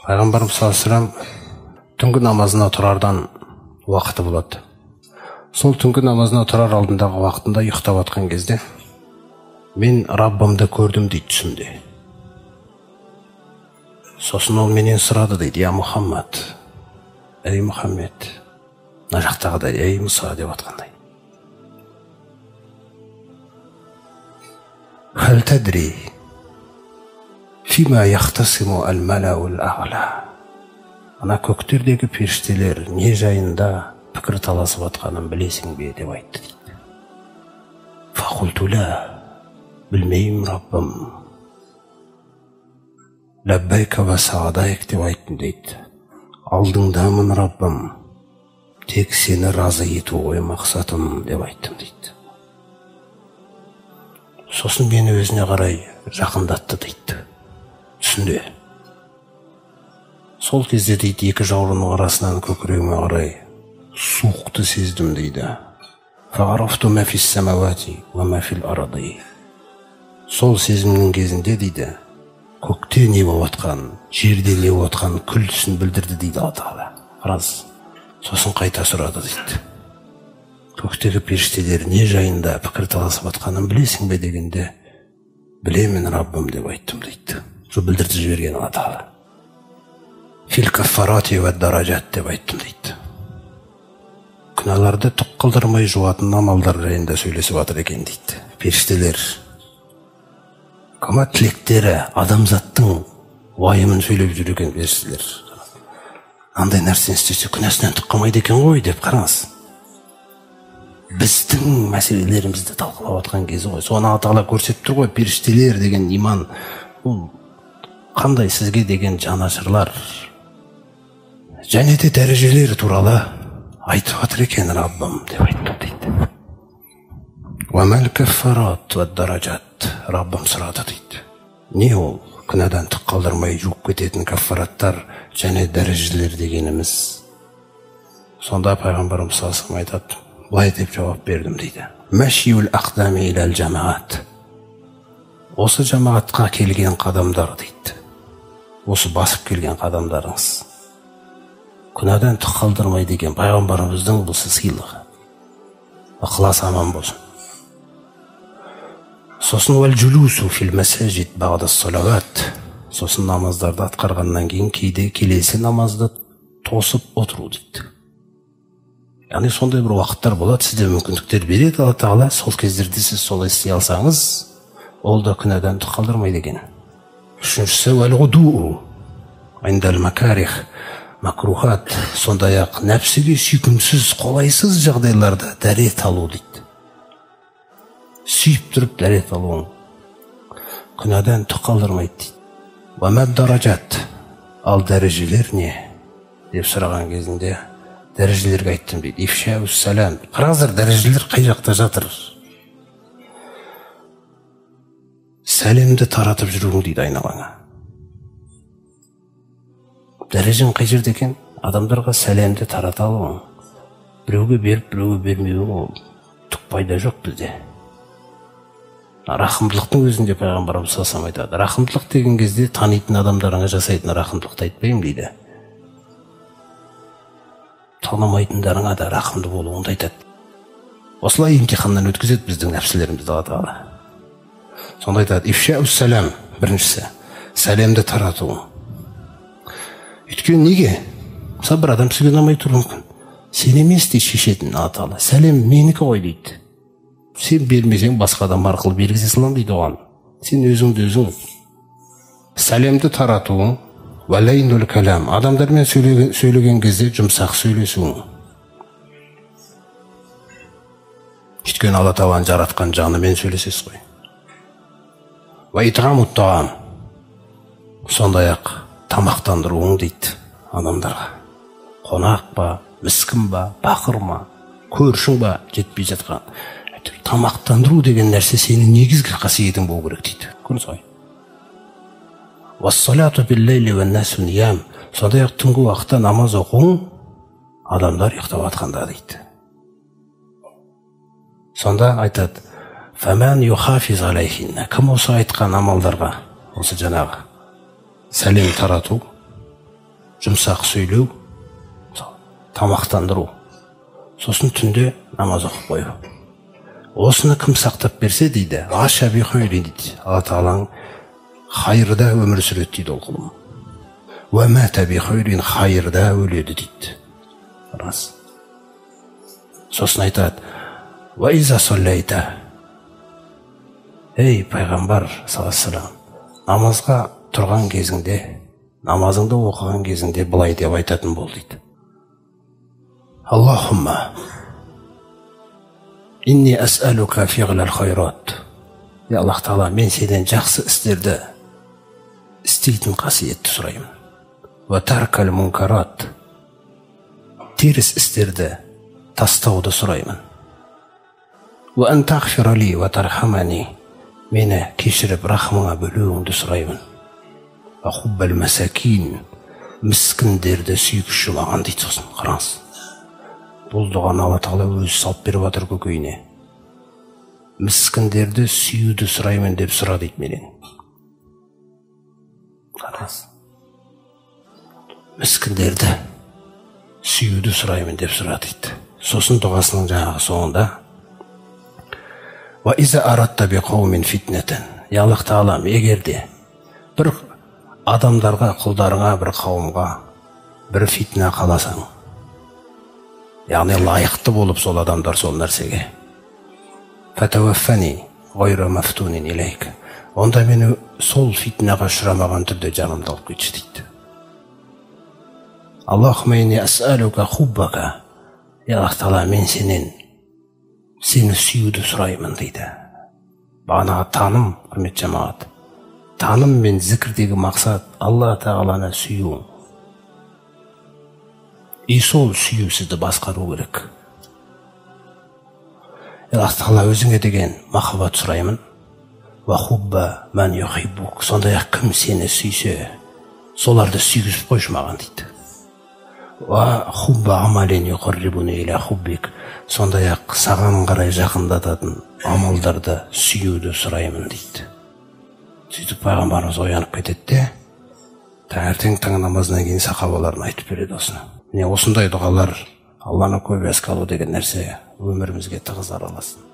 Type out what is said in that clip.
Пайғамбарымыз саллаллаху алейхи ва саллям түнгі намазына тұрардан уақыты болады. Сол түнгі намазына тұрар алдындағы уақытында ұйықтап жатқан кезде мен Раббымды көрдім дейді түсімде. Сосын ол менен сұрады дейді: «Я Мұхаммад, ей Мұхаммед», мына жақтағыдай «ей Мұса» деп жатқандай. «Хәл тәдри фима яхтасиму әл-мәләул а'ла». Ана көктердегі періштелер не жайында пікір таласып жатқанын білесің бе деп айтты дейді. «Фақулту ла», білмеймін Раббым. «Ләббәйка ва сағадайк» деп айттым дейді. «Алдыңдамын Раббым, тек сені разы ету ғой мақсатым» деп айттым дейді. Сосын мені өзіне қарай жақындатты дейді түсінде. Сол кезде дейді екі жауырынның арасынан көкірегіме қарай суықты сездім дейді. «Фағарафту ма фис самавати ва ма фил арди». Сол сезімнің кезінде дейді көкте не болып жатқан, жерде не болып жатқан күллісін білдірді дейді Алла Тағала. Рас. Сосын қайта сұрады дейді: «Көктегі періштелер не жайында пікір таласып жатқанын білесің бе?» дегенде «Білемін Раббым» деп айттым дейді. Сол білдірді жіберген Алла Тағала. «Фил каффарати ва даражат» деп айттым дейді. Күнәларды түк қылдырмай жуатын амалдар жайында сөйлесіп жатыр екен дейді. Періштелер қымбат тілектері, адамзаттың уайымын сөйлеп жүр екен періштелер. Андай нәрсені істесе күнәсінен түк қалмайды екен ғой деп қараңыз. Біздің мәселелерімізді талқылап жатқан кезі ғой. Соны Алла Тағала көрсетіп тұр ғой. Періштелер деген иман, ол қандай сізге деген жанашырлар, және де дәрежелер туралы айтып жатыр екен Раббым деп айттым дейді. «Уәмәл каффарат ва даражат». Раббым сұрады дейді. Не ол? Күнәдан түк қалдырмай жуып кететін каффараттар және дәрежелер дегеніміз. Сонда пайғамбарымыз саллаллаху алейхи ва саллям айтады, былай деп жауап бердім дейді: «Мәшиул ақдами иләл жамаат». Осы жамаатқа келген қадамдар дейді. Осы басып келген қадамдарыңыз күнәдан түк қалдырмай деген пайғамбарымыздың бұл сыйлығы. Ықылас аман болсын. Сосын «Вәл джулусу фил мәсәжид бағда салават». Сосын намаздарды атқарғаннан кейін кейде келесі намазды тосып отыру дейді. Яғни сондай бір уақыттар болады, сізде мүмкіндіктер береді Алла Тағала. Сол кездерде сіз солай істей алсаңыз, ол да күнәдан түк қалдырмайды екен. Үшіншісі «Вәл ғудуу индал макарих». Макрухат, сондай-ақ нәпсіге сүйкімсіз, қолайсыз жағдайларда дәрет алу дейді. Сүйіп тұрып дәрет алуың күнәдан түк қалдырмайды дейді. «Уәмәд даражат». Ал дәрежелер не деп сұраған кезінде дәрежелерге айттым дейді. «Ифшау сәлам». Қараңыздар, дәрежелер қай жақта жатыр? Сәлемді таратып жүруің дейді айналаңа. Дәрежең қай жерде екен? Адамдарға сәлемді тарата алуың. Біреуге беріп, біреуге бермеуің, түк пайда жоқ бізде. Рақымдылықтың өзінде пайғамбарымыз саллаллаху алейхи ва саллям айтады. Рақымдылық деген кезде танитын адамдарыңа жасайтын рақымдылықты айтпаймын дейді. Танымайтындарыңа да рақымды болуыңды айтады. Осылай емтиханнан өткізеді біздің нәпсілерімізді Алла Тағала. Сонда айтады: «Ифшау сәлам». Біріншісі сәлемді тарату. Өйткені неге? Мысалы бір адам сізге ұнамай тұруы мүмкін. Сен емес дейді шешетін Алла Тағала. Сәлем менікі ғой дейді. Сен бермесең басқа адам арқылы бергізе салам дейді оған. Сен өзіңді өзің сәлемді таратуың. «Вәләйнул кәлам». Адамдармен сөйлеген кезде жұмсақ сөйлесуің. Өйткені Алла Тағаланың жаратқан жанымен сөйлесесіз ғой. «Ва итғамут таам». Сондай-ақ тамақтандыруың дейді адамдарға. Қонақ па, міскін ба, бақыр ма, көршің ба, жетпей жатқан. Тамақтандыру деген нәрсе сенің негізгі қасиетің болу керек дейді. Көрдіңіз ғой. «Вассалату биллейли ва насу ниям». Сондай-ақ түнгі уақытта намаз оқуың, адамдар ұйықтап жатқанда дейді. Сонда айтады: «Фәмән юхафиз алейхинна». Кім осы айтқан амалдарға, осы жаңағы сәлем тарату, жұмсақ сөйлеу, тамақтандыру, сосын түнде намаз оқып қою. Осыны кім сақтап берсе дейді, аша би хойри дейді, Алла тағаланың хайырда өмір сүреді дейді ол құлым. Уа мата би хойрин, хайырда өледі дейді. Рас. Сосын айтады, уа иза соллайта, ей пайғамбар саллаллаху, намазға тұрған кезіңде, намазыңды оқыған кезіңде былай деп айтатын бол дейді. Аллахумма инни ас'алука фиғлал хайрат. Я Аллах Тағала, мен сенен жақсы істерді істейтін қасиетті сұраймын. Ва таркал мункарат, теріс істерді тастауды сұраймын. Ва ан тағфирали ва тархамани, мені кешіріп рахмыңа бөлуіңді сұраймын. Ва хуббал масакин, міскіндерді сүйгіші маған дейді. Сосын қараңыз, бұл дұғаны Алла Тағала өзі салып беріп жатыр көкейіне. Міскіндерді сүюді сұраймын деп сұра дейді менен. Қараңыз, міскіндерді сүюді сұраймын деп сұра дейді. Сосын дұғасының жаңағы соңында, ва иза аратта би қаумин фитнетен, я Аллах Тағалам, егерде бір адамдарға, құлдарыңа, бір қауымға бір фитна қаласаң, яғни лайықты болып сол адамдар сол нәрсеге, фатаваффани ғойра мафтунин илейк, онда мені сол фитнаға ұшырамаған түрде жанымды алып кетші дейді. Аллахумма инни ас'алука хуббака, я Аллах Тағала, мен сенен сені сүюді сұраймын дейді. Бағанағы таным, құрмет жамағат, таным мен зікірдегі мақсат Алла Тағаланы сүю. И сол сүю сізді басқару керек. Аллах Тағала, өзіңе деген махаббат сұраймын. Ва хубба ман юхиббук, сондай-ақ кім сені сүйсе, соларды сүйгізіп қойшы маған дейді. Ва хубба амален юқаррибуни иля хуббик, сондай-ақ саған қарай жақындататын амалдарды сүюді сұраймын дейді. Сөйтіп пайғамбарымыз оянып кетеді, таңертең таң намазынан кейін сахабаларына айтып береді осыны. Міне осындай дұғалар, Алланы көп еске алу деген нәрсе өмірімізге тығыз араласын.